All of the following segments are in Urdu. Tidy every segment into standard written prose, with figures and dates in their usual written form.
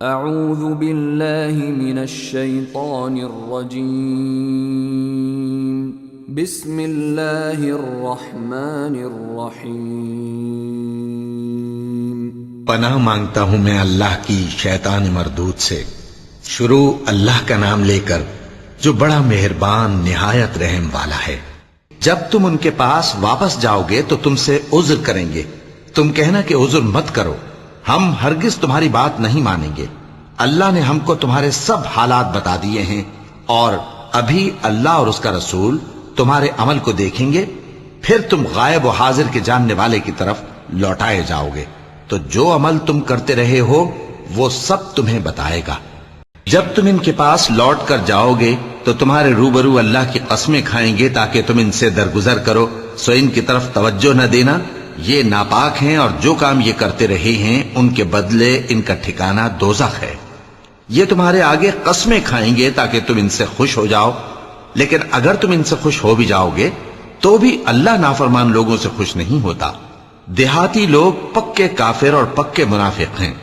اعوذ باللہ من الشیطان الرجیم بسم اللہ الرحمن الرحیم۔ پناہ مانگتا ہوں میں اللہ کی شیطان مردود سے۔ شروع اللہ کا نام لے کر جو بڑا مہربان نہایت رحم والا ہے۔ جب تم ان کے پاس واپس جاؤ گے تو تم سے عذر کریں گے، تم کہنا کہ عذر مت کرو، ہم ہرگز تمہاری بات نہیں مانیں گے۔ اللہ نے ہم کو تمہارے سب حالات بتا دیے ہیں، اور ابھی اللہ اور اس کا رسول تمہارے عمل کو دیکھیں گے، پھر تم غائب و حاضر کے جاننے والے کی طرف لوٹائے جاؤ گے، تو جو عمل تم کرتے رہے ہو وہ سب تمہیں بتائے گا۔ جب تم ان کے پاس لوٹ کر جاؤ گے تو تمہارے روبرو اللہ کی قسمیں کھائیں گے تاکہ تم ان سے درگزر کرو، سو ان کی طرف توجہ نہ دینا، یہ ناپاک ہیں اور جو کام یہ کرتے رہے ہیں ان کے بدلے ان کا ٹھکانہ دوزخ ہے۔ یہ تمہارے آگے قسمیں کھائیں گے تاکہ تم ان سے خوش ہو جاؤ، لیکن اگر تم ان سے خوش ہو بھی جاؤ گے تو بھی اللہ نافرمان لوگوں سے خوش نہیں ہوتا۔ دیہاتی لوگ پکے کافر اور پکے منافق ہیں،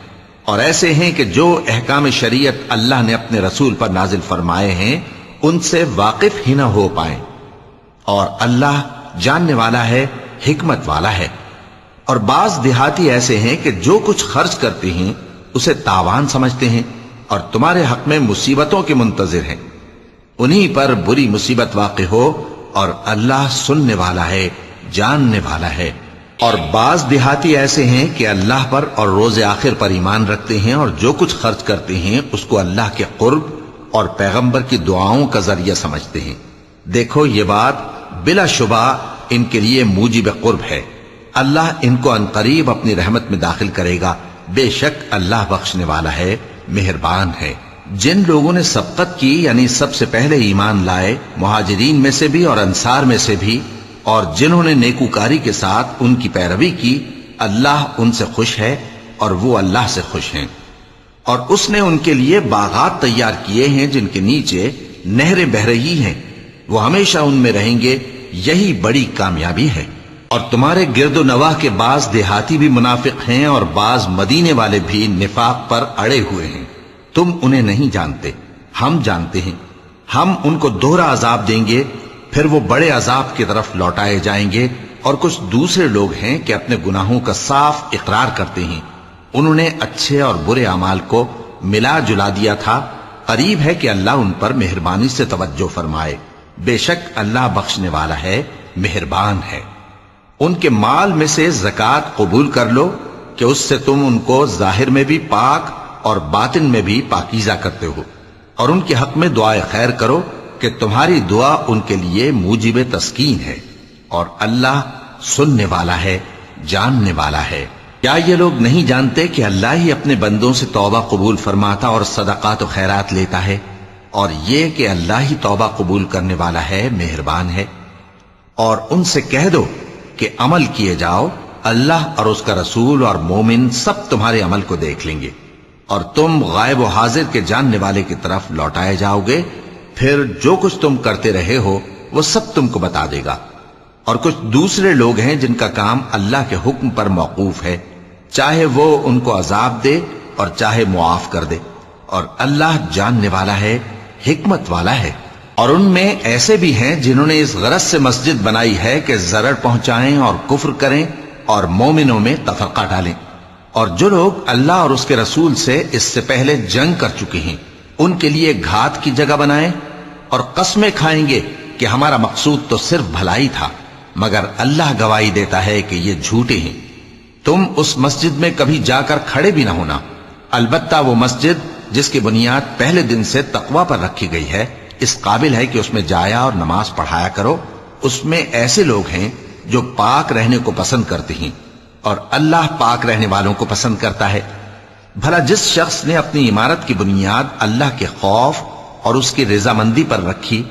اور ایسے ہیں کہ جو احکام شریعت اللہ نے اپنے رسول پر نازل فرمائے ہیں ان سے واقف ہی نہ ہو پائیں، اور اللہ جاننے والا ہے، حکمت والا ہے۔ اور بعض دیہاتی ایسے ہیں کہ جو کچھ خرچ کرتے ہیں اسے تاوان سمجھتے ہیں اور تمہارے حق میں مصیبتوں کے منتظر ہیں، انہی پر بری مصیبت واقع ہو، اور اللہ سننے والا ہے، جاننے والا ہے۔ اور بعض دیہاتی ایسے ہیں کہ اللہ پر اور روز آخر پر ایمان رکھتے ہیں، اور جو کچھ خرچ کرتے ہیں اس کو اللہ کے قرب اور پیغمبر کی دعاؤں کا ذریعہ سمجھتے ہیں۔ دیکھو یہ بات بلا شبہ ان کے لیے موجب قرب ہے، اللہ ان کو عنقریب اپنی رحمت میں داخل کرے گا، بے شک اللہ بخشنے والا ہے، مہربان ہے۔ جن لوگوں نے سبقت کی یعنی سب سے پہلے ایمان لائے، مہاجرین میں سے بھی اور انصار میں سے بھی، اور جنہوں نے نیکوکاری کے ساتھ ان کی پیروی کی، اللہ ان سے خوش ہے اور وہ اللہ سے خوش ہیں۔ اور اس نے ان کے لیے باغات تیار کیے ہیں جن کے نیچے نہریں بہہ رہی ہیں، وہ ہمیشہ ان میں رہیں گے، یہی بڑی کامیابی ہے۔ اور تمہارے گرد و نواح کے بعض دیہاتی بھی منافق ہیں اور بعض مدینے والے بھی نفاق پر اڑے ہوئے ہیں، تم انہیں نہیں جانتے، ہم جانتے ہیں۔ ہم ان کو دوہرا عذاب دیں گے، پھر وہ بڑے عذاب کی طرف لوٹائے جائیں گے۔ اور کچھ دوسرے لوگ ہیں کہ اپنے گناہوں کا صاف اقرار کرتے ہیں، انہوں نے اچھے اور برے اعمال کو ملا جلا دیا تھا، قریب ہے کہ اللہ ان پر مہربانی سے توجہ فرمائے، بے شک اللہ بخشنے والا ہے، مہربان ہے۔ ان کے مال میں سے زکوٰۃ قبول کر لو کہ اس سے تم ان کو ظاہر میں بھی پاک اور باطن میں بھی پاکیزہ کرتے ہو، اور ان کے حق میں دعائے خیر کرو کہ تمہاری دعا ان کے لیے موجب تسکین ہے، اور اللہ سننے والا ہے، جاننے والا ہے۔ کیا یہ لوگ نہیں جانتے کہ اللہ ہی اپنے بندوں سے توبہ قبول فرماتا اور صدقات و خیرات لیتا ہے، اور یہ کہ اللہ ہی توبہ قبول کرنے والا ہے، مہربان ہے۔ اور ان سے کہہ دو کہ عمل کیے جاؤ، اللہ اور اس کا رسول اور مومن سب تمہارے عمل کو دیکھ لیں گے، اور تم غائب و حاضر کے جاننے والے کی طرف لوٹائے جاؤ گے، پھر جو کچھ تم کرتے رہے ہو وہ سب تم کو بتا دے گا۔ اور کچھ دوسرے لوگ ہیں جن کا کام اللہ کے حکم پر موقوف ہے، چاہے وہ ان کو عذاب دے اور چاہے معاف کر دے، اور اللہ جاننے والا ہے، حکمت والا ہے۔ اور ان میں ایسے بھی ہیں جنہوں نے اس غرض سے مسجد بنائی ہے کہ ضرر پہنچائیں اور کفر کریں اور مومنوں میں تفرقہ ڈالیں۔ اور جو لوگ اللہ اور اس کے رسول سے اس سے پہلے جنگ کر چکے ہیں ان کے لیے گھات کی جگہ بنائیں، اور قسمیں کھائیں گے کہ ہمارا مقصود تو صرف بھلائی تھا، مگر اللہ گواہی دیتا ہے کہ یہ جھوٹے ہیں۔ تم اس مسجد میں کبھی جا کر کھڑے بھی نہ ہونا، البتہ وہ مسجد جس کی بنیاد پہلے دن سے تقوی پر رکھی گئی ہے اس قابل ہے کہ اس میں جایا اور نماز پڑھایا کرو۔ اس میں ایسے لوگ ہیں جو پاک رہنے کو پسند کرتے ہیں، اور اللہ پاک رہنے والوں کو پسند کرتا ہے۔ بھلا جس شخص نے اپنی عمارت کی بنیاد اللہ کے خوف اور اس کی رضامندی پر رکھی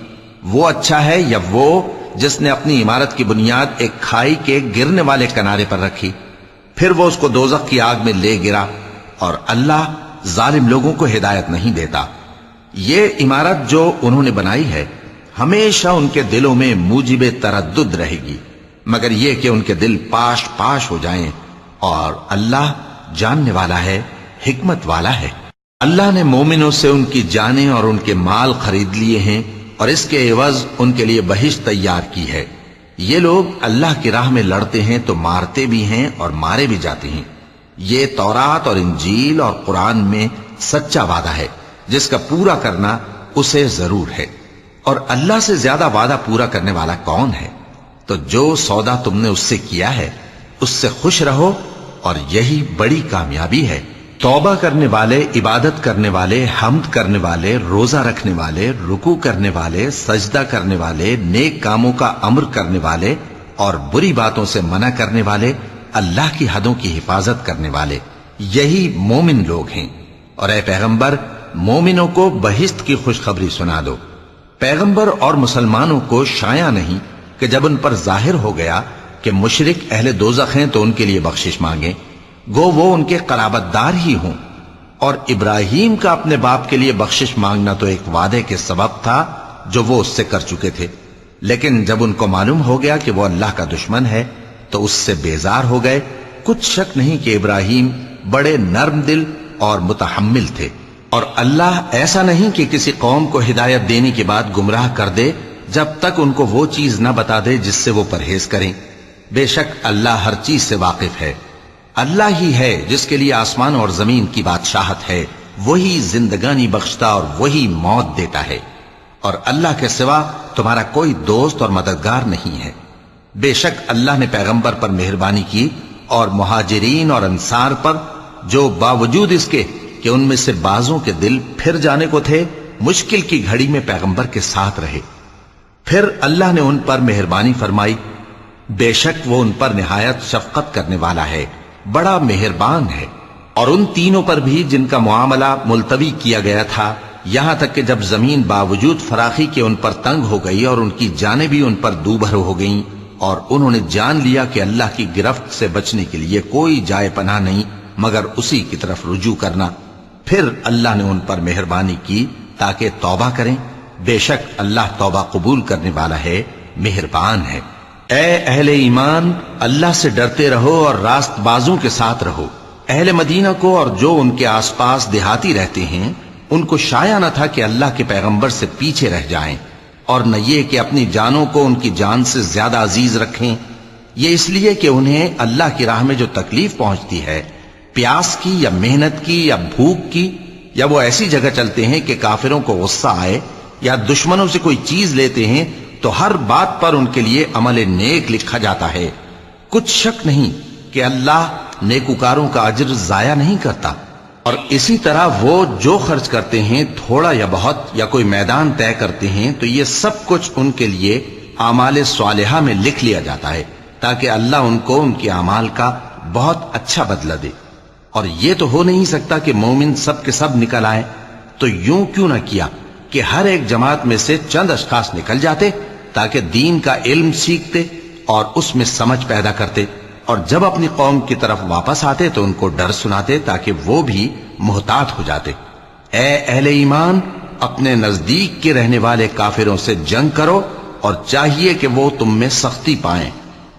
وہ اچھا ہے، یا وہ جس نے اپنی عمارت کی بنیاد ایک کھائی کے گرنے والے کنارے پر رکھی، پھر وہ اس کو دوزخ کی آگ میں لے گرا، اور اللہ ظالم لوگوں کو ہدایت نہیں دیتا۔ یہ عمارت جو انہوں نے بنائی ہے ہمیشہ ان کے دلوں میں موجب تردد رہے گی، مگر یہ کہ ان کے دل پاش پاش ہو جائیں، اور اللہ جاننے والا ہے، حکمت والا ہے۔ اللہ نے مومنوں سے ان کی جانیں اور ان کے مال خرید لیے ہیں اور اس کے عوض ان کے لیے بہشت تیار کی ہے۔ یہ لوگ اللہ کی راہ میں لڑتے ہیں تو مارتے بھی ہیں اور مارے بھی جاتے ہیں۔ یہ تورات اور انجیل اور قرآن میں سچا وعدہ ہے جس کا پورا کرنا اسے ضرور ہے، اور اللہ سے زیادہ وعدہ پورا کرنے والا کون ہے؟ تو جو سودا تم نے اس سے کیا ہے اس سے خوش رہو، اور یہی بڑی کامیابی ہے۔ توبہ کرنے والے، عبادت کرنے والے، حمد کرنے والے، روزہ رکھنے والے، رکوع کرنے والے، سجدہ کرنے والے، نیک کاموں کا امر کرنے والے اور بری باتوں سے منع کرنے والے، اللہ کی حدوں کی حفاظت کرنے والے، یہی مومن لوگ ہیں۔ اور اے پیغمبر، مومنوں کو بہشت کی خوشخبری سنا دو۔ پیغمبر اور مسلمانوں کو شایع نہیں کہ جب ان پر ظاہر ہو گیا کہ مشرک اہل دوزخ ہیں تو ان کے لیے بخشش مانگیں، گو وہ ان کے قرابت دار ہی ہوں۔ اور ابراہیم کا اپنے باپ کے لیے بخشش مانگنا تو ایک وعدے کے سبب تھا جو وہ اس سے کر چکے تھے، لیکن جب ان کو معلوم ہو گیا کہ وہ اللہ کا دشمن ہے تو اس سے بیزار ہو گئے۔ کچھ شک نہیں کہ ابراہیم بڑے نرم دل اور متحمل تھے، اور اللہ ایسا نہیں کہ کسی قوم کو ہدایت دینے کے بعد گمراہ کر دے جب تک ان کو وہ چیز نہ بتا دے جس سے وہ پرہیز کریں۔ بے شک اللہ ہر چیز سے واقف ہے۔ اللہ ہی ہے جس کے لیے آسمان اور زمین کی بادشاہت ہے، وہی زندگانی بخشتا اور وہی موت دیتا ہے، اور اللہ کے سوا تمہارا کوئی دوست اور مددگار نہیں ہے۔ بے شک اللہ نے پیغمبر پر مہربانی کی اور مہاجرین اور انصار پر، جو باوجود اس کے کہ ان میں سے بعضوں کے دل پھر جانے کو تھے، مشکل کی گھڑی میں پیغمبر کے ساتھ رہے۔ پھر اللہ نے ان پر مہربانی فرمائی، بے شک وہ ان پر نہایت شفقت کرنے والا ہے، بڑا مہربان ہے۔ اور ان تینوں پر بھی جن کا معاملہ ملتوی کیا گیا تھا، یہاں تک کہ جب زمین باوجود فراخی کے ان پر تنگ ہو گئی اور ان کی جانیں بھی ان پر دوبھر ہو گئیں، اور انہوں نے جان لیا کہ اللہ کی گرفت سے بچنے کے لیے کوئی جائے پناہ نہیں مگر اسی کی طرف رجوع کرنا، پھر اللہ نے ان پر مہربانی کی تاکہ توبہ کریں۔ بے شک اللہ توبہ قبول کرنے والا ہے، مہربان ہے۔ اے اہل ایمان، اللہ سے ڈرتے رہو اور راست بازوں کے ساتھ رہو۔ اہل مدینہ کو اور جو ان کے آس پاس دیہاتی رہتے ہیں ان کو شایع نہ تھا کہ اللہ کے پیغمبر سے پیچھے رہ جائیں، اور نہ یہ کہ اپنی جانوں کو ان کی جان سے زیادہ عزیز رکھیں۔ یہ اس لیے کہ انہیں اللہ کی راہ میں جو تکلیف پہنچتی ہے، پیاس کی یا محنت کی یا بھوک کی، یا وہ ایسی جگہ چلتے ہیں کہ کافروں کو غصہ آئے یا دشمنوں سے کوئی چیز لیتے ہیں، تو ہر بات پر ان کے لیے عمل نیک لکھا جاتا ہے۔ کچھ شک نہیں کہ اللہ نیکوکاروں کا اجر ضائع نہیں کرتا۔ اور اسی طرح وہ جو خرچ کرتے ہیں، تھوڑا یا بہت، یا کوئی میدان طے کرتے ہیں، تو یہ سب کچھ ان کے لیے اعمال صالحہ میں لکھ لیا جاتا ہے تاکہ اللہ ان کو ان کے اعمال کا بہت اچھا بدلہ دے۔ اور یہ تو ہو نہیں سکتا کہ مومن سب کے سب نکل آئے، تو یوں کیوں نہ کیا کہ ہر ایک جماعت میں سے چند اشخاص نکل جاتے تاکہ دین کا علم سیکھتے اور اس میں سمجھ پیدا کرتے، اور جب اپنی قوم کی طرف واپس آتے تو ان کو ڈر سناتے تاکہ وہ بھی محتاط ہو جاتے۔ اے اہل ایمان، اپنے نزدیک کے رہنے والے کافروں سے جنگ کرو، اور چاہیے کہ وہ تم میں سختی پائیں،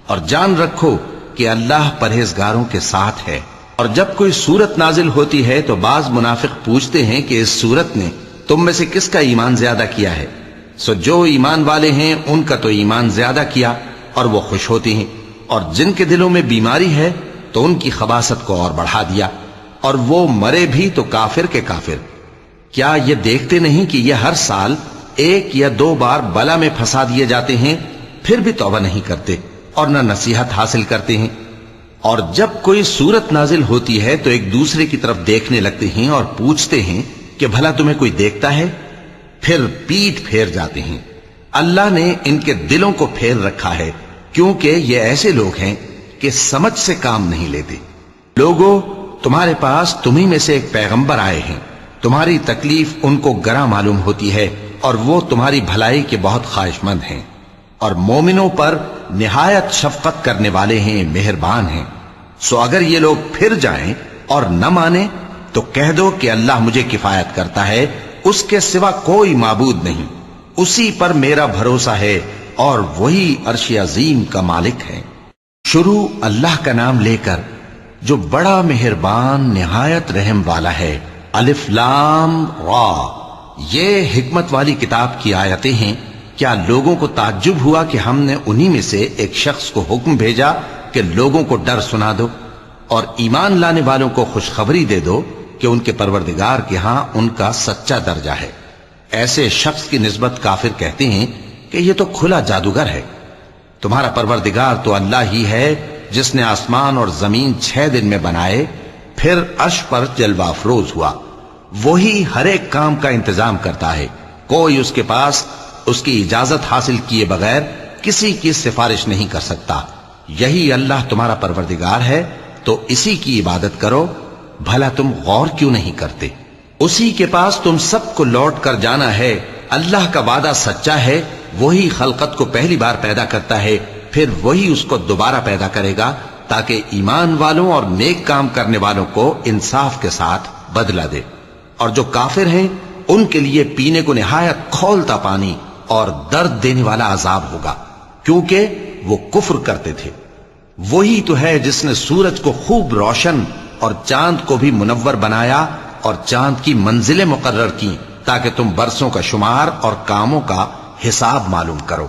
اور جان رکھو کہ اللہ پرہیزگاروں کے ساتھ ہے۔ اور جب کوئی سورت نازل ہوتی ہے تو بعض منافق پوچھتے ہیں کہ اس سورت نے تم میں سے کس کا ایمان زیادہ کیا ہے؟ سو جو ایمان والے ہیں ان کا تو ایمان زیادہ کیا، اور وہ خوش ہوتے ہیں، اور جن کے دلوں میں بیماری ہے تو ان کی خباثت کو اور بڑھا دیا، اور وہ مرے بھی تو کافر کے کافر۔ کیا یہ دیکھتے نہیں کہ یہ ہر سال 1 یا 2 بار بلا میں پھنسا دیے جاتے ہیں، پھر بھی توبہ نہیں کرتے اور نہ نصیحت حاصل کرتے ہیں؟ اور جب کوئی سورت نازل ہوتی ہے تو ایک دوسرے کی طرف دیکھنے لگتے ہیں اور پوچھتے ہیں کہ بھلا تمہیں کوئی دیکھتا ہے؟ پھر پیٹ پھیر جاتے ہیں۔ اللہ نے ان کے دلوں کو پھیر رکھا ہے، کیونکہ یہ ایسے لوگ ہیں کہ سمجھ سے کام نہیں لیتے۔ لوگو، تمہارے پاس تمہیں میں سے ایک پیغمبر آئے ہیں، تمہاری تکلیف ان کو گراں معلوم ہوتی ہے، اور وہ تمہاری بھلائی کے بہت خواہش مند ہیں، اور مومنوں پر نہایت شفقت کرنے والے ہیں، مہربان ہیں۔ سو اگر یہ لوگ پھر جائیں اور نہ مانیں تو کہہ دو کہ اللہ مجھے کفایت کرتا ہے، اس کے سوا کوئی معبود نہیں، اسی پر میرا بھروسہ ہے، اور وہی عرش عظیم کا مالک ہے۔ شروع اللہ کا نام لے کر جو بڑا مہربان نہایت رحم والا ہے۔ الف لام را، یہ حکمت والی کتاب کی آیتیں ہیں۔ کیا لوگوں کو تعجب ہوا کہ ہم نے انہی میں سے ایک شخص کو حکم بھیجا کہ لوگوں کو ڈر سنا دو اور ایمان لانے والوں کو خوشخبری دے دو کہ ان کے پروردگار کے ہاں ان کا سچا درجہ ہے۔ ایسے شخص کی نسبت کافر کہتے ہیں کہ یہ تو کھلا جادوگر ہے۔ تمہارا پروردگار تو اللہ ہی ہے جس نے آسمان اور زمین 6 دن میں بنائے، پھر عرش پر جلوہ افروز ہوا۔ وہی ہر ایک کام کا انتظام کرتا ہے، کوئی اس کے پاس اس کی اجازت حاصل کیے بغیر کسی کی سفارش نہیں کر سکتا۔ یہی اللہ تمہارا پروردگار ہے تو اسی کی عبادت کرو، بھلا تم غور کیوں نہیں کرتے؟ اسی کے پاس تم سب کو لوٹ کر جانا ہے۔ اللہ کا وعدہ سچا ہے، وہی خلقت کو پہلی بار پیدا کرتا ہے، پھر وہی اس کو دوبارہ پیدا کرے گا تاکہ ایمان والوں اور نیک کام کرنے والوں کو انصاف کے ساتھ بدلہ دے۔ اور جو کافر ہیں ان کے لیے پینے کو نہایت کھولتا پانی اور درد دینے والا عذاب ہوگا، کیونکہ وہ کفر کرتے تھے۔ وہی تو ہے جس نے سورج کو خوب روشن اور چاند کو بھی منور بنایا اور چاند کی منزلیں مقرر کی تاکہ تم برسوں کا شمار اور کاموں کا حساب معلوم کرو۔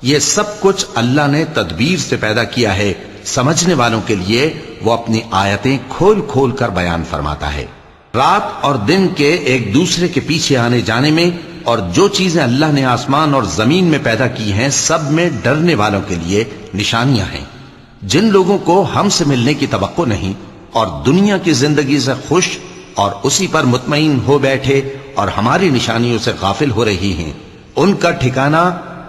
یہ سب کچھ اللہ نے تدبیر سے پیدا کیا ہے، سمجھنے والوں کے لیے وہ اپنی آیتیں کھول کھول کر بیان فرماتا ہے۔ رات اور دن کے ایک دوسرے کے پیچھے آنے جانے میں اور جو چیزیں اللہ نے آسمان اور زمین میں پیدا کی ہیں سب میں ڈرنے والوں کے لیے نشانیاں ہیں۔ جن لوگوں کو ہم سے ملنے کی توقع نہیں اور دنیا کی زندگی سے خوش اور اسی پر مطمئن ہو بیٹھے اور ہماری نشانیوں سے غافل ہو رہی ہیں، ان کا ٹھکانہ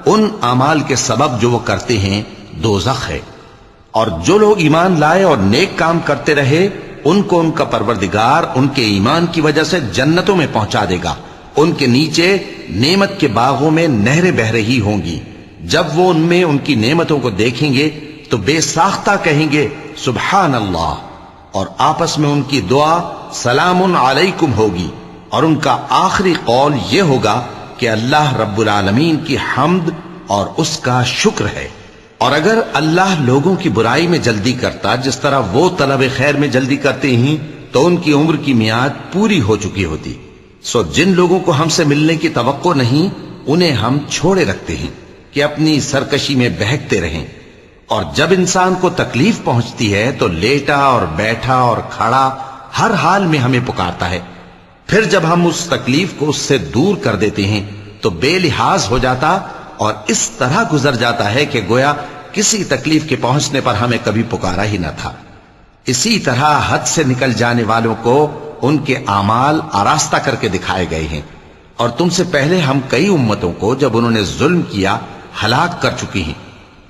ان اعمال کے سبب جو وہ کرتے ہیں دوزخ ہے۔ اور جو لوگ ایمان لائے اور نیک کام کرتے رہے ان کو ان کا پروردگار ان کے ایمان کی وجہ سے جنتوں میں پہنچا دے گا، ان کے نیچے نعمت کے باغوں میں نہریں بہہ رہی ہوں گی۔ جب وہ ان میں ان کی نعمتوں کو دیکھیں گے تو بے ساختہ کہیں گے سبحان اللہ، اور آپس میں ان کی دعا سلام علیکم ہوگی، اور ان کا آخری قول یہ ہوگا کہ اللہ رب العالمین کی حمد اور اس کا شکر ہے۔ اور اگر اللہ لوگوں کی برائی میں جلدی کرتا جس طرح وہ طلب خیر میں جلدی کرتے ہیں تو ان کی عمر کی میعاد پوری ہو چکی ہوتی۔ سو جن لوگوں کو ہم سے ملنے کی توقع نہیں انہیں ہم چھوڑے رکھتے ہیں کہ اپنی سرکشی میں بہکتے رہیں، اور جب انسان کو تکلیف پہنچتی ہے تو لیٹا اور بیٹھا اور کھڑا ہر حال میں ہمیں پکارتا ہے، پھر جب ہم اس تکلیف کو اس سے دور کر دیتے ہیں تو بے لحاظ ہو جاتا اور اس طرح گزر جاتا ہے کہ گویا کسی تکلیف کے پہنچنے پر ہمیں کبھی پکارا ہی نہ تھا۔ اسی طرح حد سے نکل جانے والوں کو ان کے اعمال آراستہ کر کے دکھائے گئے ہیں، اور تم سے پہلے ہم کئی امتوں کو جب انہوں نے ظلم کیا ہلاک کر چکی ہیں،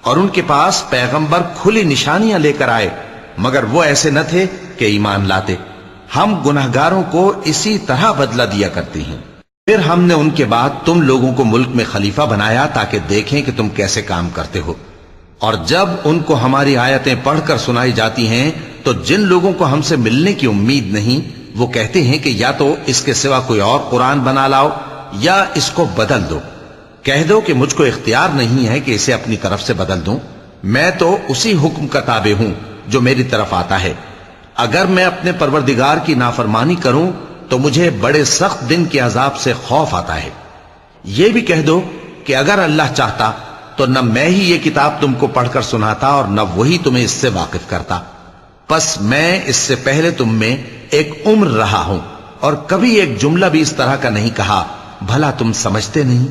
اور ان کے پاس پیغمبر کھلی نشانیاں لے کر آئے مگر وہ ایسے نہ تھے کہ ایمان لاتے۔ ہم گناہگاروں کو اسی طرح بدلہ دیا کرتے ہیں۔ پھر ہم نے ان کے بعد تم لوگوں کو ملک میں خلیفہ بنایا تاکہ دیکھیں کہ تم کیسے کام کرتے ہو، اور جب ان کو ہماری آیتیں پڑھ کر سنائی جاتی ہیں تو جن لوگوں کو ہم سے ملنے کی امید نہیں وہ کہتے ہیں کہ یا تو اس کے سوا کوئی اور قرآن بنا لاؤ یا اس کو بدل دو۔ کہہ دو کہ مجھ کو اختیار نہیں ہے کہ اسے اپنی طرف سے بدل دوں، میں تو اسی حکم کا تابع ہوں جو میری طرف آتا ہے۔ اگر میں اپنے پروردگار کی نافرمانی کروں تو مجھے بڑے سخت دن کے عذاب سے خوف آتا ہے۔ یہ بھی کہہ دو کہ اگر اللہ چاہتا تو نہ میں ہی یہ کتاب تم کو پڑھ کر سناتا اور نہ وہی تمہیں اس سے واقف کرتا، پس میں اس سے پہلے تم میں ایک عمر رہا ہوں اور کبھی ایک جملہ بھی اس طرح کا نہیں کہا، بھلا تم سمجھتے نہیں؟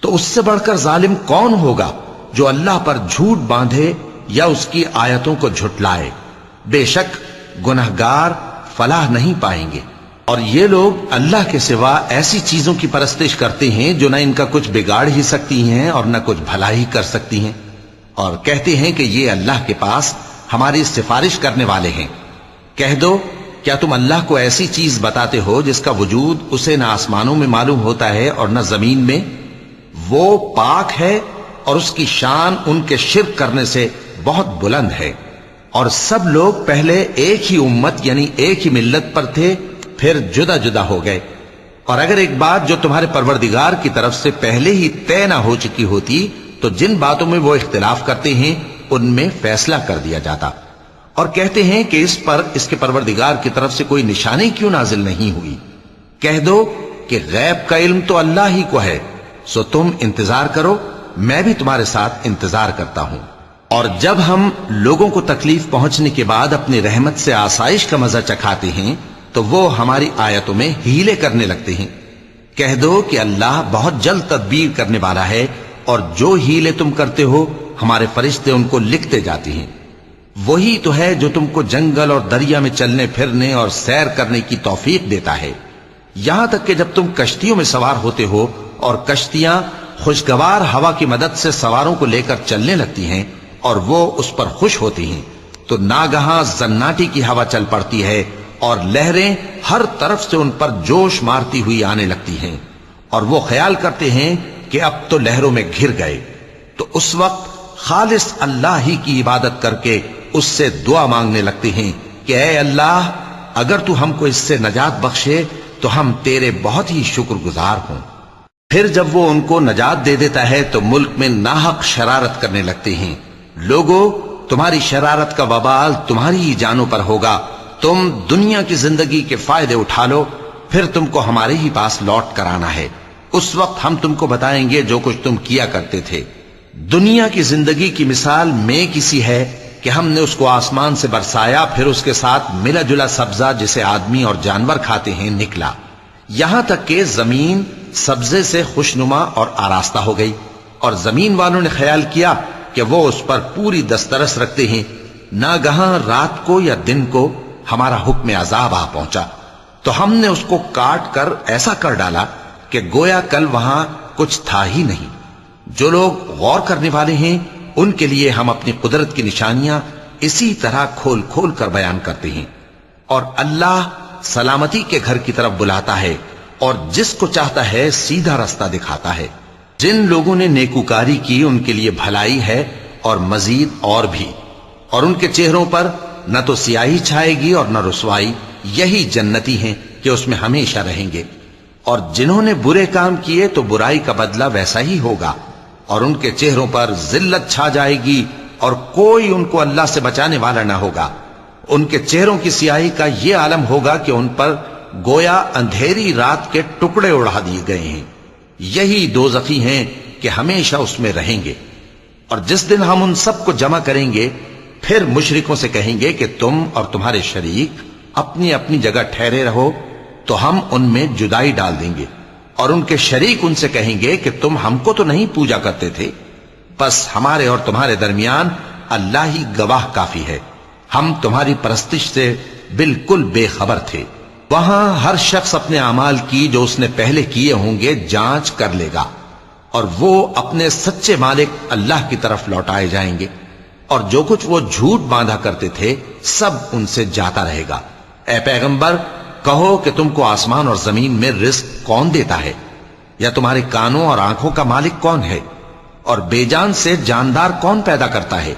تو اس سے بڑھ کر ظالم کون ہوگا جو اللہ پر جھوٹ باندھے یا اس کی آیتوں کو جھٹلائے؟ بے شک گناہگار فلاح نہیں پائیں گے۔ اور یہ لوگ اللہ کے سوا ایسی چیزوں کی پرستش کرتے ہیں جو نہ ان کا کچھ بگاڑ ہی سکتی ہیں اور نہ کچھ بھلا ہی کر سکتی ہیں، اور کہتے ہیں کہ یہ اللہ کے پاس ہماری سفارش کرنے والے ہیں۔ کہہ دو کیا تم اللہ کو ایسی چیز بتاتے ہو جس کا وجود اسے نہ آسمانوں میں معلوم ہوتا ہے اور نہ زمین میں؟ وہ پاک ہے اور اس کی شان ان کے شرک کرنے سے بہت بلند ہے۔ اور سب لوگ پہلے ایک ہی امت یعنی ایک ہی ملت پر تھے، پھر جدا جدا ہو گئے۔ اور اگر ایک بات جو تمہارے پروردگار کی طرف سے پہلے ہی طے نہ ہو چکی ہوتی تو جن باتوں میں وہ اختلاف کرتے ہیں ان میں فیصلہ کر دیا جاتا، اور کہتے ہیں کہ اس پر اس کے پروردگار کی طرف سے کوئی نشانی کیوں نازل نہیں ہوئی؟ کہہ دو کہ غیب کا علم تو اللہ ہی کو ہے، سو تم انتظار کرو، میں بھی تمہارے ساتھ انتظار کرتا ہوں۔ اور جب ہم لوگوں کو تکلیف پہنچنے کے بعد اپنی رحمت سے آسائش کا مزہ چکھاتے ہیں تو وہ ہماری آیتوں میں ہیلے کرنے لگتے ہیں۔ کہہ دو کہ اللہ بہت جلد تدبیر کرنے والا ہے، اور جو ہیلے تم کرتے ہو ہمارے فرشتے ان کو لکھتے جاتے ہیں۔ وہی تو ہے جو تم کو جنگل اور دریا میں چلنے پھرنے اور سیر کرنے کی توفیق دیتا ہے، یہاں تک کہ جب تم کشتیوں میں سوار ہوتے ہو اور کشتیاں خوشگوار ہوا کی مدد سے سواروں کو لے کر چلنے لگتی ہیں اور وہ اس پر خوش ہوتی ہیں، تو ناگہاں زناٹی کی ہوا چل پڑتی ہے اور لہریں ہر طرف سے ان پر جوش مارتی ہوئی آنے لگتی ہیں، اور وہ خیال کرتے ہیں کہ اب تو لہروں میں گھر گئے۔ تو اس وقت خالص اللہ ہی کی عبادت کر کے اس سے دعا مانگنے لگتے ہیں کہ اے اللہ، اگر تو ہم کو اس سے نجات بخشے تو ہم تیرے بہت ہی شکر گزار ہوں۔ پھر جب وہ ان کو نجات دے دیتا ہے تو ملک میں ناحق شرارت کرنے لگتے ہیں۔ لوگو، تمہاری شرارت کا وبال تمہاری ہی جانوں پر ہوگا، تم دنیا کی زندگی کے فائدے اٹھا لو، پھر تم کو ہمارے ہی پاس لوٹ کر آنا ہے، اس وقت ہم تم کو بتائیں گے جو کچھ تم کیا کرتے تھے۔ دنیا کی زندگی کی مثال میں کسی ہے کہ ہم نے اس کو آسمان سے برسایا، پھر اس کے ساتھ ملا جلا سبزہ جسے آدمی اور جانور کھاتے ہیں نکلا، یہاں تک کہ زمین سبزے سے خوشنما اور آراستہ ہو گئی، اور زمین والوں نے خیال کیا کہ وہ اس پر پوری دسترس رکھتے ہیں۔ ناگہاں رات کو یا دن کو ہمارا حکم عذاب آ پہنچا تو ہم نے اس کو کاٹ کر ایسا کر ڈالا کہ گویا کل وہاں کچھ تھا ہی نہیں۔ جو لوگ غور کرنے والے ہیں ان کے لیے ہم اپنی قدرت کی نشانیاں اسی طرح کھول کھول کر بیان کرتے ہیں۔ اور اللہ سلامتی کے گھر کی طرف بلاتا ہے اور جس کو چاہتا ہے سیدھا رستہ دکھاتا ہے۔ جن لوگوں نے نیکوکاری کی ان کے لیے بھلائی ہے اور مزید اور بھی، اور ان کے چہروں پر نہ تو سیاہی چھائے گی اور نہ رسوائی، یہی جنتی ہیں کہ اس میں ہمیشہ رہیں گے۔ اور جنہوں نے برے کام کیے تو برائی کا بدلہ ویسا ہی ہوگا، اور ان کے چہروں پر ذلت چھا جائے گی اور کوئی ان کو اللہ سے بچانے والا نہ ہوگا۔ ان کے چہروں کی سیاہی کا یہ عالم ہوگا کہ ان پر گویا اندھیری رات کے ٹکڑے اڑا دیے گئے ہیں۔ یہی دوزخی ہیں کہ ہمیشہ اس میں رہیں گے۔ اور جس دن ہم ان سب کو جمع کریں گے پھر مشرکوں سے کہیں گے کہ تم اور تمہارے شریک اپنی اپنی جگہ ٹھہرے رہو، تو ہم ان میں جدائی ڈال دیں گے، اور ان کے شریک ان سے کہیں گے کہ تم ہم کو تو نہیں پوجا کرتے تھے، بس ہمارے اور تمہارے درمیان اللہ ہی گواہ کافی ہے، ہم تمہاری پرستش سے بالکل بے خبر تھے۔ وہاں ہر شخص اپنے اعمال کی جو اس نے پہلے کیے ہوں گے جانچ کر لے گا، اور وہ اپنے سچے مالک اللہ کی طرف لوٹائے جائیں گے، اور جو کچھ وہ جھوٹ باندھا کرتے تھے سب ان سے جاتا رہے گا۔ اے پیغمبر، کہو کہ تم کو آسمان اور زمین میں رزق کون دیتا ہے، یا تمہارے کانوں اور آنکھوں کا مالک کون ہے، اور بے جان سے جاندار کون پیدا کرتا ہے،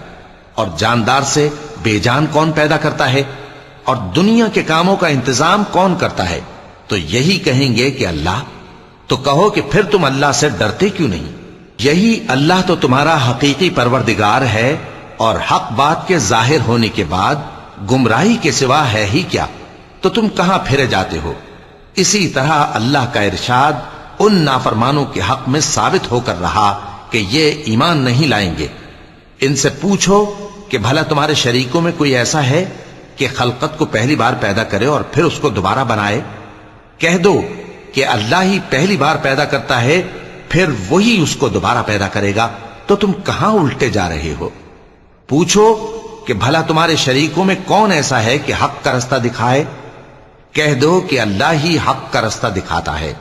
اور جاندار سے بے جان کون پیدا کرتا ہے، اور دنیا کے کاموں کا انتظام کون کرتا ہے؟ تو یہی کہیں گے کہ اللہ۔ تو کہو کہ پھر تم اللہ سے ڈرتے کیوں نہیں؟ یہی اللہ تو تمہارا حقیقی پروردگار ہے، اور حق بات کے ظاہر ہونے کے بعد گمراہی کے سوا ہے ہی کیا؟ تو تم کہاں پھرے جاتے ہو؟ اسی طرح اللہ کا ارشاد ان نافرمانوں کے حق میں ثابت ہو کر رہا کہ یہ ایمان نہیں لائیں گے۔ ان سے پوچھو کہ بھلا تمہارے شریکوں میں کوئی ایسا ہے کہ خلقت کو پہلی بار پیدا کرے اور پھر اس کو دوبارہ بنائے؟ کہہ دو کہ اللہ ہی پہلی بار پیدا کرتا ہے، پھر وہی اس کو دوبارہ پیدا کرے گا، تو تم کہاں الٹے جا رہے ہو؟ پوچھو کہ بھلا تمہارے شریکوں میں کون ایسا ہے کہ حق کا رستہ دکھائے؟ کہہ دو کہ اللہ ہی حق کا رستہ دکھاتا ہے۔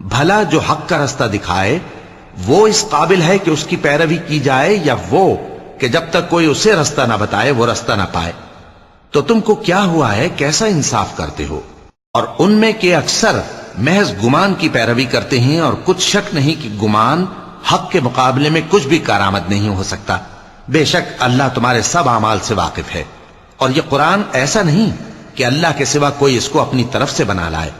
بھلا جو حق کا رستہ دکھائے وہ اس قابل ہے کہ اس کی پیروی کی جائے، یا وہ کہ جب تک کوئی اسے رستہ نہ بتائے وہ رستہ نہ پائے؟ تو تم کو کیا ہوا ہے، کیسا انصاف کرتے ہو؟ اور ان میں کے اکثر محض گمان کی پیروی کرتے ہیں، اور کچھ شک نہیں کہ گمان حق کے مقابلے میں کچھ بھی کارآمد نہیں ہو سکتا۔ بے شک اللہ تمہارے سب اعمال سے واقف ہے، اور یہ قرآن ایسا نہیں کہ اللہ کے سوا کوئی اس کو اپنی طرف سے بنا لائے۔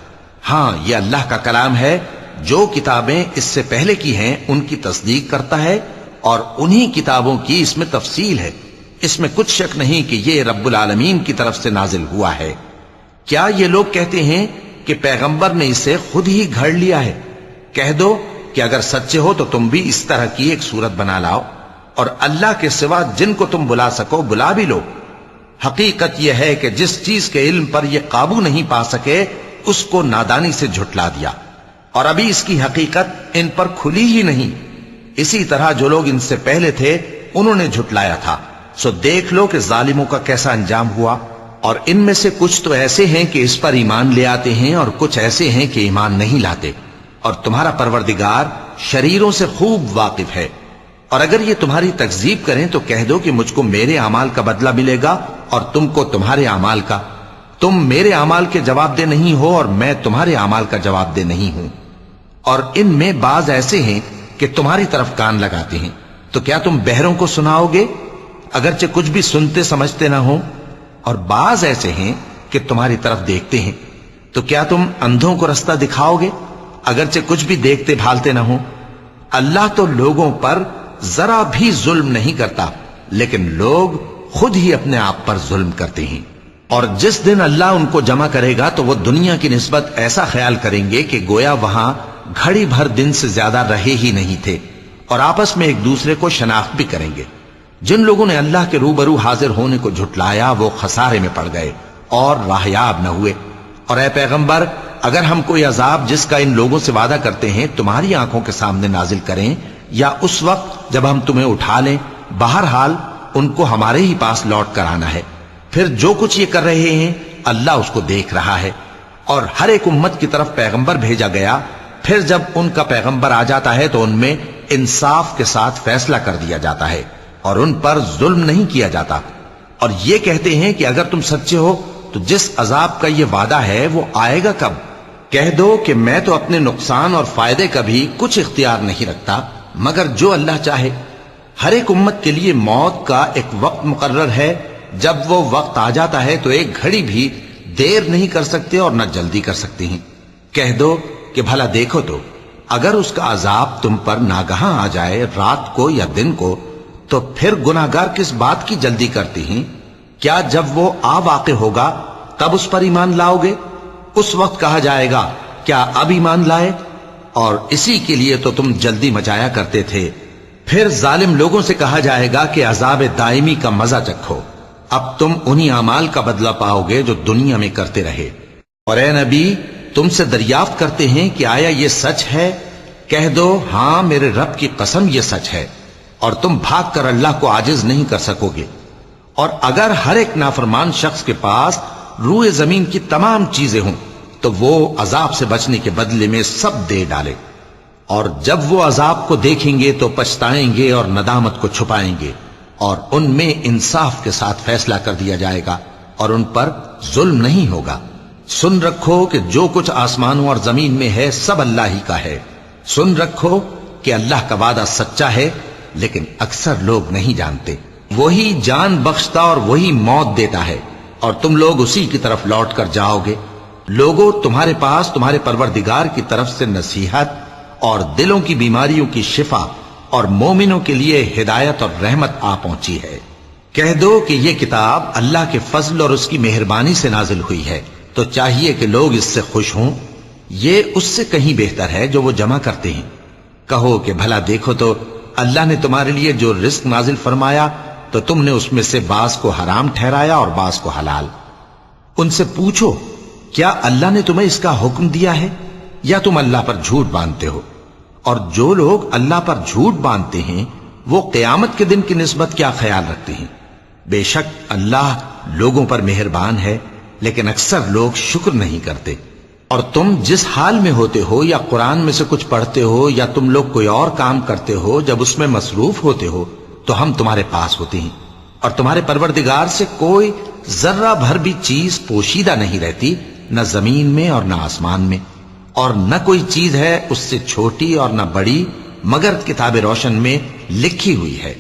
ہاں، یہ اللہ کا کلام ہے، جو کتابیں اس سے پہلے کی ہیں ان کی تصدیق کرتا ہے، اور انہی کتابوں کی اس میں تفصیل ہے۔ اس میں کچھ شک نہیں کہ یہ رب العالمین کی طرف سے نازل ہوا ہے۔ کیا یہ لوگ کہتے ہیں کہ پیغمبر نے اسے خود ہی گھڑ لیا ہے؟ کہہ دو کہ اگر سچے ہو تو تم بھی اس طرح کی ایک صورت بنا لاؤ اور اللہ کے سوا جن کو تم بلا سکو بلا بھی لو۔ حقیقت یہ ہے کہ جس چیز کے علم پر یہ قابو نہیں پا سکے اس کو نادانی سے جھٹلا دیا، اور ابھی اس کی حقیقت ان پر کھلی ہی نہیں۔ اسی طرح جو لوگ ان سے پہلے تھے انہوں نے جھٹلایا تھا، سو دیکھ لو کہ ظالموں کا کیسا انجام ہوا۔ اور ان میں سے کچھ تو ایسے ہیں کہ اس پر ایمان لے آتے ہیں اور کچھ ایسے ہیں کہ ایمان نہیں لاتے، اور تمہارا پروردگار شریروں سے خوب واقف ہے۔ اور اگر یہ تمہاری تکذیب کریں تو کہہ دو کہ مجھ کو میرے اعمال کا بدلہ ملے گا اور تم کو تمہارے اعمال کا۔ تم میرے اعمال کے جواب دہ نہیں ہو اور میں تمہارے اعمال کا جواب دہ نہیں ہوں۔ اور ان میں بعض ایسے ہیں کہ تمہاری طرف کان لگاتے ہیں، تو کیا تم بہروں کو سناؤ گے اگرچہ کچھ بھی سنتے سمجھتے نہ ہو؟ اور بعض ایسے ہیں کہ تمہاری طرف دیکھتے ہیں، تو کیا تم اندھوں کو رستہ دکھاؤ گے اگرچہ کچھ بھی دیکھتے بھالتے نہ ہو؟ اللہ تو لوگوں پر ذرا بھی ظلم نہیں کرتا، لیکن لوگ خود ہی اپنے آپ پر ظلم کرتے ہیں۔ اور جس دن اللہ ان کو جمع کرے گا تو وہ دنیا کی نسبت ایسا خیال کریں گے کہ گویا وہاں گھڑی بھر دن سے زیادہ رہے ہی نہیں تھے، اور آپس میں ایک دوسرے کو شناخت بھی کریں گے۔ جن لوگوں نے اللہ کے روبرو حاضر ہونے کو جھٹلایا وہ خسارے میں پڑ گئے اور راہیاب نہ ہوئے۔ اور اے پیغمبر، اگر ہم کوئی عذاب جس کا ان لوگوں سے وعدہ کرتے ہیں تمہاری آنکھوں کے سامنے نازل کریں یا اس وقت جب ہم تمہیں اٹھا لیں، بہرحال ان کو ہمارے ہی پاس لوٹ کر آنا ہے۔ پھر جو کچھ یہ کر رہے ہیں اللہ اس کو دیکھ رہا ہے۔ اور ہر ایک امت کی طرف پیغمبر بھیجا گیا، پھر جب ان کا پیغمبر آ جاتا ہے تو ان میں انصاف کے ساتھ فیصلہ کر دیا جاتا ہے اور ان پر ظلم نہیں کیا جاتا۔ اور یہ کہتے ہیں کہ اگر تم سچے ہو تو جس عذاب کا یہ وعدہ ہے وہ آئے گا کب؟ کہہ دو کہ میں تو اپنے نقصان اور فائدے کا بھی کچھ اختیار نہیں رکھتا مگر جو اللہ چاہے۔ ہر ایک امت کے لیے موت کا ایک وقت مقرر ہے، جب وہ وقت آ جاتا ہے تو ایک گھڑی بھی دیر نہیں کر سکتے اور نہ جلدی کر سکتے ہیں۔ کہہ دو کہ بھلا دیکھو تو اگر اس کا عذاب تم پر ناگہاں آ جائے رات کو یا دن کو تو پھر گناہگار کس بات کی جلدی کرتے ہیں؟ کیا جب وہ آ واقع ہوگا تب اس پر ایمان لاؤ گے؟ اس وقت کہا جائے گا کیا اب ایمان لائے؟ اور اسی کے لیے تو تم جلدی مچایا کرتے تھے۔ پھر ظالم لوگوں سے کہا جائے گا کہ عذاب دائمی کا مزہ چکھو، اب تم انہی اعمال کا بدلہ پاؤ گے جو دنیا میں کرتے رہے۔ اور اے نبی، تم سے دریافت کرتے ہیں کہ آیا یہ سچ ہے؟ کہہ دو ہاں میرے رب کی قسم یہ سچ ہے، اور تم بھاگ کر اللہ کو عاجز نہیں کر سکو گے۔ اور اگر ہر ایک نافرمان شخص کے پاس روئے زمین کی تمام چیزیں ہوں تو وہ عذاب سے بچنے کے بدلے میں سب دے ڈالے، اور جب وہ عذاب کو دیکھیں گے تو پچھتائیں گے اور ندامت کو چھپائیں گے، اور ان میں انصاف کے ساتھ فیصلہ کر دیا جائے گا اور ان پر ظلم نہیں ہوگا۔ سن رکھو کہ جو کچھ آسمانوں اور زمین میں ہے سب اللہ ہی کا ہے۔ سن رکھو کہ اللہ کا وعدہ سچا ہے، لیکن اکثر لوگ نہیں جانتے۔ وہی جان بخشتا اور وہی موت دیتا ہے، اور تم لوگ اسی کی طرف لوٹ کر جاؤ گے۔ لوگوں، تمہارے پاس تمہارے پروردگار کی طرف سے نصیحت اور دلوں کی بیماریوں کی شفا اور مومنوں کے لیے ہدایت اور رحمت آ پہنچی ہے۔ کہہ دو کہ یہ کتاب اللہ کے فضل اور اس کی مہربانی سے نازل ہوئی ہے، تو چاہیے کہ لوگ اس سے خوش ہوں۔ یہ اس سے کہیں بہتر ہے جو وہ جمع کرتے ہیں۔ کہو کہ بھلا دیکھو تو اللہ نے تمہارے لیے جو رزق نازل فرمایا تو تم نے اس میں سے بعض کو حرام ٹھہرایا اور بعض کو حلال۔ ان سے پوچھو کیا اللہ نے تمہیں اس کا حکم دیا ہے یا تم اللہ پر جھوٹ باندھتے ہو؟ اور جو لوگ اللہ پر جھوٹ باندھتے ہیں وہ قیامت کے دن کی نسبت کیا خیال رکھتے ہیں؟ بے شک اللہ لوگوں پر مہربان ہے، لیکن اکثر لوگ شکر نہیں کرتے۔ اور تم جس حال میں ہوتے ہو یا قرآن میں سے کچھ پڑھتے ہو یا تم لوگ کوئی اور کام کرتے ہو، جب اس میں مصروف ہوتے ہو تو ہم تمہارے پاس ہوتے ہیں، اور تمہارے پروردگار سے کوئی ذرہ بھر بھی چیز پوشیدہ نہیں رہتی، نہ زمین میں اور نہ آسمان میں، اور نہ کوئی چیز ہے اس سے چھوٹی اور نہ بڑی مگر کتاب روشن میں لکھی ہوئی ہے۔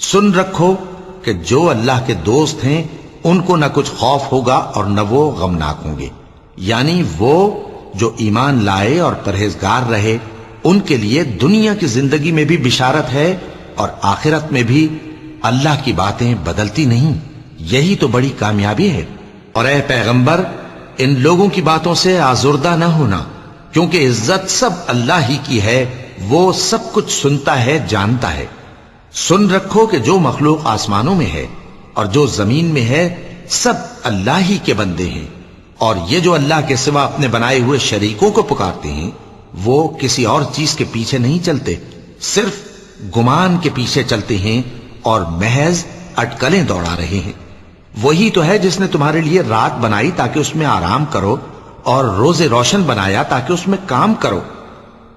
سن رکھو کہ جو اللہ کے دوست ہیں ان کو نہ کچھ خوف ہوگا اور نہ وہ غمناک ہوں گے، یعنی وہ جو ایمان لائے اور پرہیزگار رہے ان کے لیے دنیا کی زندگی میں بھی بشارت ہے اور آخرت میں بھی، اللہ کی باتیں بدلتی نہیں، یہی تو بڑی کامیابی ہے۔ اور اے پیغمبر، ان لوگوں کی باتوں سے آزردہ نہ ہونا، کیونکہ عزت سب اللہ ہی کی ہے، وہ سب کچھ سنتا ہے، جانتا ہے۔ سن رکھو کہ جو مخلوق آسمانوں میں ہے اور جو زمین میں ہے سب اللہ ہی کے بندے ہیں، اور یہ جو اللہ کے سوا اپنے بنائے ہوئے شریکوں کو پکارتے ہیں وہ کسی اور چیز کے پیچھے نہیں چلتے، صرف گمان کے پیچھے چلتے ہیں اور محض اٹکلیں دوڑا رہے ہیں۔ وہی تو ہے جس نے تمہارے لیے رات بنائی تاکہ اس میں آرام کرو، اور روز روشن بنایا تاکہ اس میں کام کرو۔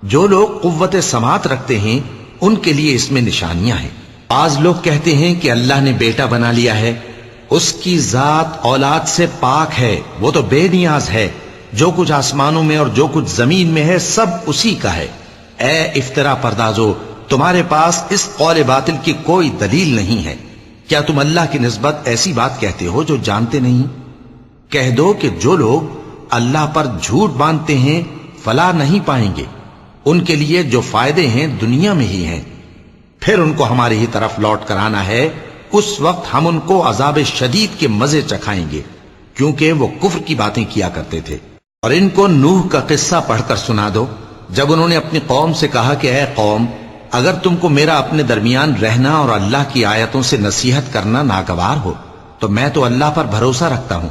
جو لوگ قوت سماعت رکھتے ہیں ان کے لیے اس میں نشانیاں ہیں۔ بعض لوگ کہتے ہیں کہ اللہ نے بیٹا بنا لیا ہے، اس کی ذات اولاد سے پاک ہے، وہ تو بے نیاز ہے، جو کچھ آسمانوں میں اور جو کچھ زمین میں ہے سب اسی کا ہے۔ اے افترا پردازو، تمہارے پاس اس قول باطل کی کوئی دلیل نہیں ہے۔ کیا تم اللہ کی نسبت ایسی بات کہتے ہو جو جانتے نہیں؟ کہہ دو کہ جو لوگ اللہ پر جھوٹ باندھتے ہیں فلاح نہیں پائیں گے، ان کے لیے جو فائدے ہیں دنیا میں ہی ہیں، پھر ان کو ہماری ہی طرف لوٹ کر آنا ہے، اس وقت ہم ان کو عذاب شدید کے مزے چکھائیں گے، کیونکہ وہ کفر کی باتیں کیا کرتے تھے۔ اور ان کو نوح کا قصہ پڑھ کر سنا دو، جب انہوں نے اپنی قوم سے کہا کہ اے قوم، اگر تم کو میرا اپنے درمیان رہنا اور اللہ کی آیتوں سے نصیحت کرنا ناگوار ہو تو میں تو اللہ پر بھروسہ رکھتا ہوں،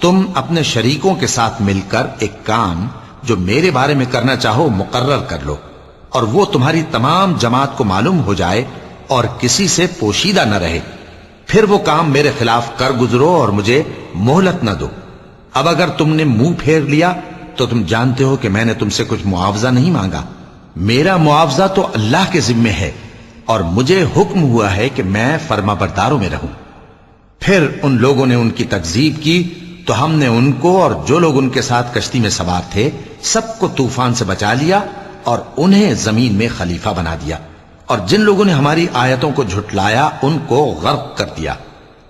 تم اپنے شریکوں کے ساتھ مل کر ایک کام جو میرے بارے میں کرنا چاہو مقرر کر لو، اور وہ تمہاری تمام جماعت کو معلوم ہو جائے اور کسی سے پوشیدہ نہ رہے، پھر وہ کام میرے خلاف کر گزرو اور مجھے مہلت نہ دو۔ اب اگر تم نے منہ پھیر لیا تو تم جانتے ہو کہ میں نے تم سے کچھ معاوضہ نہیں مانگا، میرا معاوضہ تو اللہ کے ذمے ہے، اور مجھے حکم ہوا ہے کہ میں فرما برداروں میں رہوں۔ پھر ان لوگوں نے ان کی تکذیب کی تو ہم نے ان کو اور جو لوگ ان کے ساتھ کشتی میں سوار تھے سب کو طوفان سے بچا لیا اور انہیں زمین میں خلیفہ بنا دیا، اور جن لوگوں نے ہماری آیتوں کو جھٹلایا ان کو غرق کر دیا۔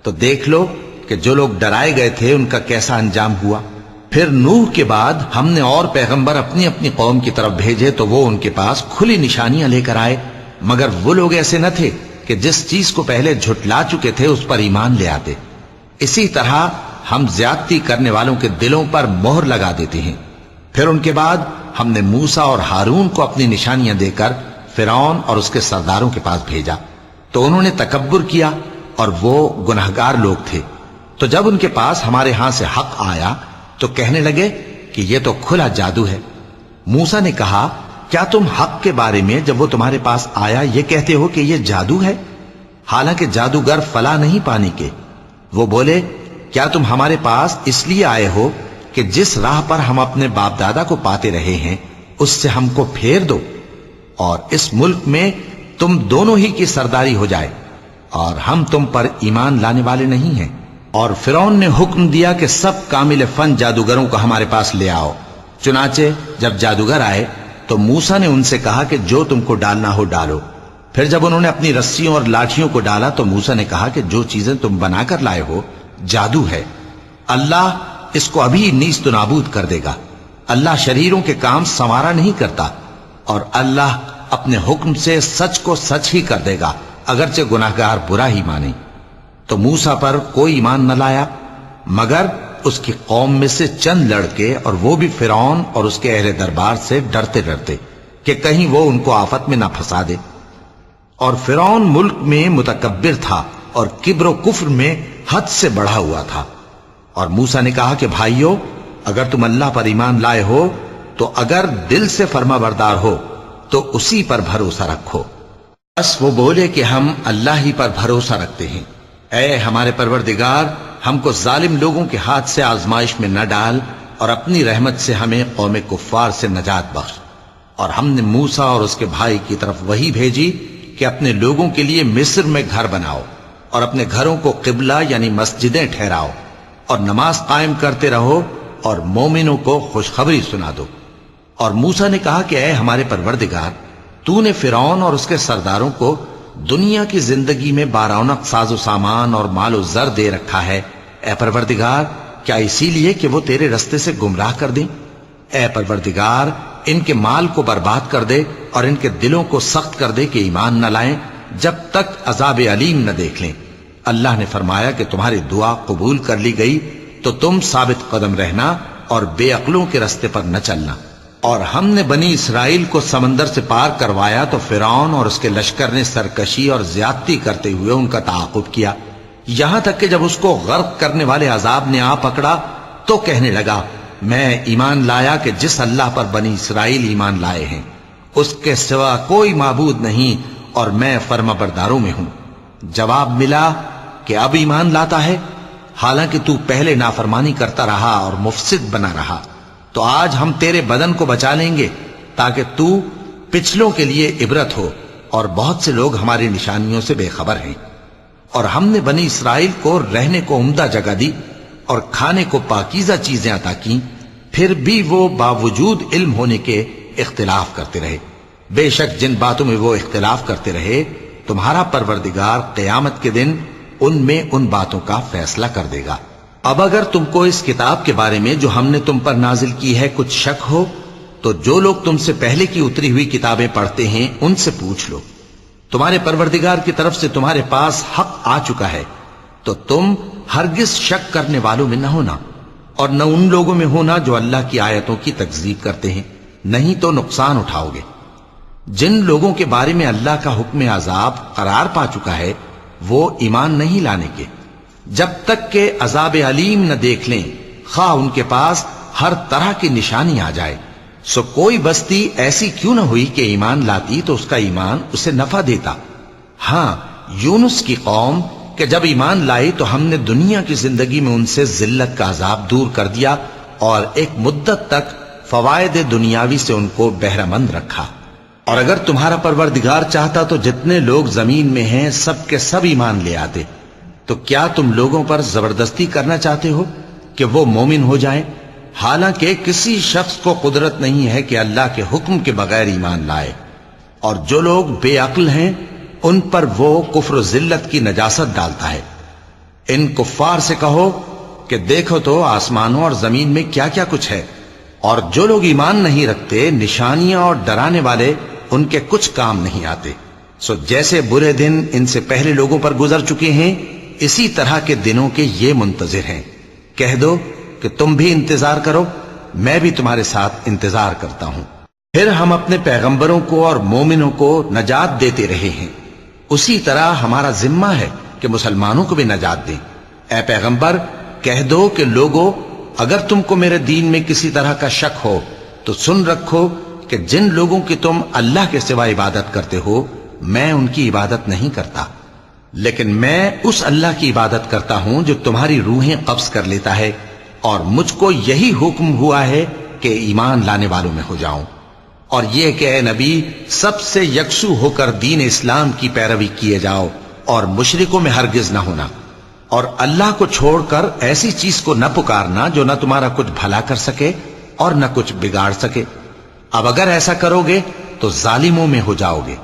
تو دیکھ لو کہ جو لوگ ڈرائے گئے تھے ان کا کیسا انجام ہوا۔ پھر نوح کے بعد ہم نے اور پیغمبر اپنی اپنی قوم کی طرف بھیجے تو وہ ان کے پاس کھلی نشانیاں لے کر آئے، مگر وہ لوگ ایسے نہ تھے کہ جس چیز کو پہلے جھٹلا چکے تھے اس پر ایمان لے آتے۔ اسی طرح ہم زیادتی کرنے والوں کے دلوں پر مہر لگا دیتے ہیں۔ پھر ان کے بعد ہم نے موسیٰ اور ہارون کو اپنی نشانیاں دے کر فرعون اور اس کے سرداروں کے پاس بھیجا، تو انہوں نے تکبر کیا اور وہ گناہگار لوگ تھے۔ تو جب ان کے پاس ہمارے ہاں سے حق آیا تو کہنے لگے کہ یہ تو کھلا جادو ہے۔ موسیٰ نے کہا، کیا تم حق کے بارے میں جب وہ تمہارے پاس آیا یہ کہتے ہو کہ یہ جادو ہے، حالانکہ جادوگر فلاح نہیں پانے کے؟ وہ بولے، کیا تم ہمارے پاس اس لیے آئے ہو کہ جس راہ پر ہم اپنے باپ دادا کو پاتے رہے ہیں اس سے ہم کو پھیر دو، اور اس ملک میں تم دونوں ہی کی سرداری ہو جائے، اور ہم تم پر ایمان لانے والے نہیں ہیں؟ اور فرعون نے حکم دیا کہ سب کامل فن جادوگروں کو ہمارے پاس لے آؤ۔ چنانچہ جب جادوگر آئے تو موسیٰ نے ان سے کہا کہ جو تم کو ڈالنا ہو ڈالو۔ پھر جب انہوں نے اپنی رسیوں اور لاٹھیوں کو ڈالا تو موسیٰ نے کہا کہ جو چیزیں تم بنا کر لائے ہو جادو ہے، اللہ اس کو ابھی نیست و نابود کر دے گا۔ اللہ شریروں کے کام سنوارا نہیں کرتا، اور اللہ اپنے حکم سے سچ کو سچ ہی کر دے گا، اگرچہ گناہگار برا ہی مانے۔ تو موسیٰ پر کوئی ایمان نہ لایا مگر اس کی قوم میں سے چند لڑکے، اور وہ بھی فرعون اور اس کے اہل دربار سے ڈرتے ڈرتے کہ کہیں وہ ان کو آفت میں نہ پھنسا دے۔ اور فرعون ملک میں متکبر تھا اور کبر و کفر میں حد سے بڑھا ہوا تھا۔ اور موسیٰ نے کہا کہ بھائیو، اگر تم اللہ پر ایمان لائے ہو تو اگر دل سے فرما بردار ہو تو اسی پر بھروسہ رکھو۔ بس وہ بولے کہ ہم اللہ ہی پر بھروسہ رکھتے ہیں۔ اے ہمارے پروردگار، ہم کو ظالم لوگوں کے ہاتھ سے آزمائش میں نہ ڈال، اور اپنی رحمت سے ہمیں قوم کفار سے نجات بخش۔ اور ہم نے موسیٰ اور اس کے بھائی کی طرف وحی بھیجی کہ اپنے لوگوں کے لیے مصر میں گھر بناؤ، اور اپنے گھروں کو قبلہ یعنی مسجدیں ٹھہراؤ، اور نماز قائم کرتے رہو، اور مومنوں کو خوشخبری سنا دو۔ اور موسیٰ نے کہا کہ اے ہمارے پروردگار، تو نے فرعون اور اس کے سرداروں کو دنیا کی زندگی میں بارونق ساز و سامان اور مال و زر دے رکھا ہے، اے پروردگار کیا اسی لیے کہ وہ تیرے رستے سے گمراہ کر دیں؟ اے پروردگار ان کے مال کو برباد کر دے اور ان کے دلوں کو سخت کر دے کہ ایمان نہ لائیں، جب تک عذاب علیم نہ دیکھ لیں۔ اللہ نے فرمایا کہ تمہاری دعا قبول کر لی گئی تو تم ثابت قدم رہنا اور بے عقلوں کے رستے پر نہ چلنا۔ اور ہم نے بنی اسرائیل کو سمندر سے پار کروایا تو فرعون اور اس کے لشکر نے سرکشی اور زیادتی کرتے ہوئے ان کا تعاقب کیا، یہاں تک کہ جب اس کو غرق کرنے والے عذاب نے آ پکڑا تو کہنے لگا میں ایمان لایا کہ جس اللہ پر بنی اسرائیل ایمان لائے ہیں اس کے سوا کوئی معبود نہیں اور میں فرما برداروں میں ہوں۔ جواب ملا کہ اب ایمان لاتا ہے، حالانکہ تو پہلے نافرمانی کرتا رہا اور مفسد بنا رہا، تو آج ہم تیرے بدن کو بچا لیں گے تاکہ تو پچھلوں کے لیے عبرت ہو، اور بہت سے لوگ ہماری نشانیوں سے بے خبر ہیں۔ اور ہم نے بنی اسرائیل کو رہنے کو عمدہ جگہ دی اور کھانے کو پاکیزہ چیزیں عطا کیں، پھر بھی وہ باوجود علم ہونے کے اختلاف کرتے رہے۔ بے شک جن باتوں میں وہ اختلاف کرتے رہے تمہارا پروردگار قیامت کے دن ان میں ان باتوں کا فیصلہ کر دے گا۔ اب اگر تم کو اس کتاب کے بارے میں جو ہم نے تم پر نازل کی ہے کچھ شک ہو تو جو لوگ تم سے پہلے کی اتری ہوئی کتابیں پڑھتے ہیں ان سے پوچھ لو، تمہارے پروردگار کی طرف سے تمہارے پاس حق آ چکا ہے تو تم ہرگز شک کرنے والوں میں نہ ہونا، اور نہ ان لوگوں میں ہونا جو اللہ کی آیتوں کی تکذیب کرتے ہیں، نہیں تو نقصان اٹھاؤ گے۔ جن لوگوں کے بارے میں اللہ کا حکم عذاب قرار پا چکا ہے وہ ایمان نہیں لانے کے جب تک کہ عذاب علیم نہ دیکھ لیں، خواہ ان کے پاس ہر طرح کی نشانی آ جائے۔ سو کوئی بستی ایسی کیوں نہ ہوئی کہ ایمان لاتی تو اس کا ایمان اسے نفع دیتا۔ ہاں، یونس کی قوم کہ جب ایمان لائی تو ہم نے دنیا کی زندگی میں ان سے ذلت کا عذاب دور کر دیا اور ایک مدت تک فوائد دنیاوی سے ان کو بہرہ مند رکھا۔ اور اگر تمہارا پروردگار چاہتا تو جتنے لوگ زمین میں ہیں سب کے سب ایمان لے آتے، تو کیا تم لوگوں پر زبردستی کرنا چاہتے ہو کہ وہ مومن ہو جائیں؟ حالانکہ کسی شخص کو قدرت نہیں ہے کہ اللہ کے حکم کے بغیر ایمان لائے، اور جو لوگ بے عقل ہیں ان پر وہ کفر و ذلت کی نجاست ڈالتا ہے۔ ان کفار سے کہو کہ دیکھو تو آسمانوں اور زمین میں کیا کیا کچھ ہے، اور جو لوگ ایمان نہیں رکھتے نشانیاں اور ڈرانے والے ان کے کچھ کام نہیں آتے۔ سو جیسے برے دن ان سے پہلے لوگوں پر گزر چکے ہیں اسی طرح کے دنوں کے یہ منتظر ہیں۔ کہہ دو کہ تم بھی انتظار کرو، میں بھی تمہارے ساتھ انتظار کرتا ہوں۔ پھر ہم اپنے پیغمبروں کو اور مومنوں کو نجات دیتے رہے ہیں، اسی طرح ہمارا ذمہ ہے کہ مسلمانوں کو بھی نجات دیں۔ اے پیغمبر کہہ دو کہ لوگو اگر تم کو میرے دین میں کسی طرح کا شک ہو تو سن رکھو کہ جن لوگوں کی تم اللہ کے سوا عبادت کرتے ہو میں ان کی عبادت نہیں کرتا، لیکن میں اس اللہ کی عبادت کرتا ہوں جو تمہاری روحیں قبض کر لیتا ہے، اور مجھ کو یہی حکم ہوا ہے کہ ایمان لانے والوں میں ہو جاؤں، اور یہ کہ اے نبی سب سے یکسو ہو کر دین اسلام کی پیروی کیے جاؤ اور مشرکوں میں ہرگز نہ ہونا، اور اللہ کو چھوڑ کر ایسی چیز کو نہ پکارنا جو نہ تمہارا کچھ بھلا کر سکے اور نہ کچھ بگاڑ سکے۔ اب اگر ایسا کرو گے تو ظالموں میں ہو جاؤ گے،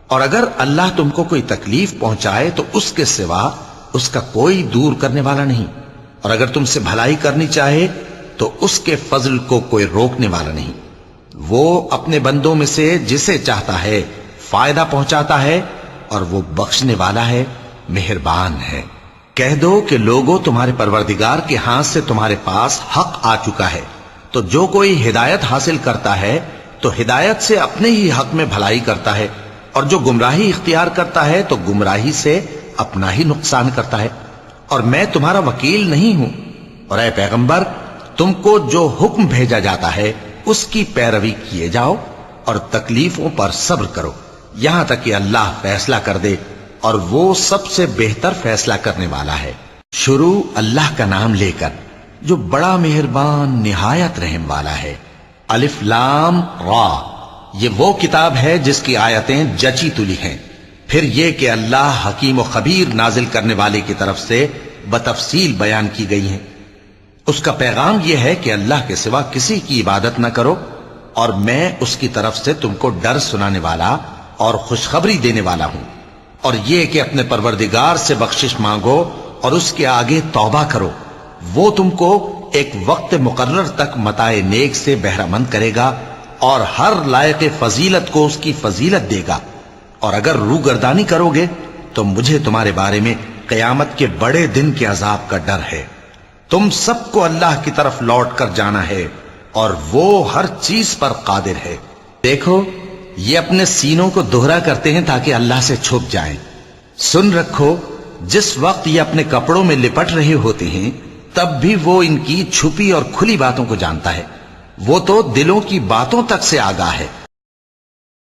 اور اگر اللہ تم کو کوئی تکلیف پہنچائے تو اس کے سوا اس کا کوئی دور کرنے والا نہیں، اور اگر تم سے بھلائی کرنی چاہے تو اس کے فضل کو کوئی روکنے والا نہیں۔ وہ اپنے بندوں میں سے جسے چاہتا ہے فائدہ پہنچاتا ہے، اور وہ بخشنے والا ہے، مہربان ہے۔ کہہ دو کہ لوگوں تمہارے پروردگار کے ہاتھ سے تمہارے پاس حق آ چکا ہے، تو جو کوئی ہدایت حاصل کرتا ہے تو ہدایت سے اپنے ہی حق میں بھلائی کرتا ہے، اور جو گمراہی اختیار کرتا ہے تو گمراہی سے اپنا ہی نقصان کرتا ہے، اور میں تمہارا وکیل نہیں ہوں۔ اور اے پیغمبر تم کو جو حکم بھیجا جاتا ہے اس کی پیروی کیے جاؤ اور تکلیفوں پر صبر کرو یہاں تک کہ اللہ فیصلہ کر دے، اور وہ سب سے بہتر فیصلہ کرنے والا ہے۔ شروع اللہ کا نام لے کر جو بڑا مہربان نہایت رحم والا ہے۔ الف لام را، یہ وہ کتاب ہے جس کی آیتیں جچی تلی ہیں، پھر یہ کہ اللہ حکیم و خبیر نازل کرنے والے کی طرف سے بتفصیل بیان کی گئی ہیں۔ اس کا پیغام یہ ہے کہ اللہ کے سوا کسی کی عبادت نہ کرو، اور میں اس کی طرف سے تم کو ڈر سنانے والا اور خوشخبری دینے والا ہوں، اور یہ کہ اپنے پروردگار سے بخشش مانگو اور اس کے آگے توبہ کرو، وہ تم کو ایک وقت مقرر تک متاع نیک سے بہرہ مند کرے گا، اور ہر لائق فضیلت کو اس کی فضیلت دے گا، اور اگر روگردانی کرو گے تو مجھے تمہارے بارے میں قیامت کے بڑے دن کے عذاب کا ڈر ہے۔ تم سب کو اللہ کی طرف لوٹ کر جانا ہے اور وہ ہر چیز پر قادر ہے۔ دیکھو یہ اپنے سینوں کو دوہرا کرتے ہیں تاکہ اللہ سے چھپ جائیں۔ سن رکھو جس وقت یہ اپنے کپڑوں میں لپٹ رہے ہوتے ہیں تب بھی وہ ان کی چھپی اور کھلی باتوں کو جانتا ہے۔ وہ تو دلوں کی باتوں تک سے آگاہ ہے۔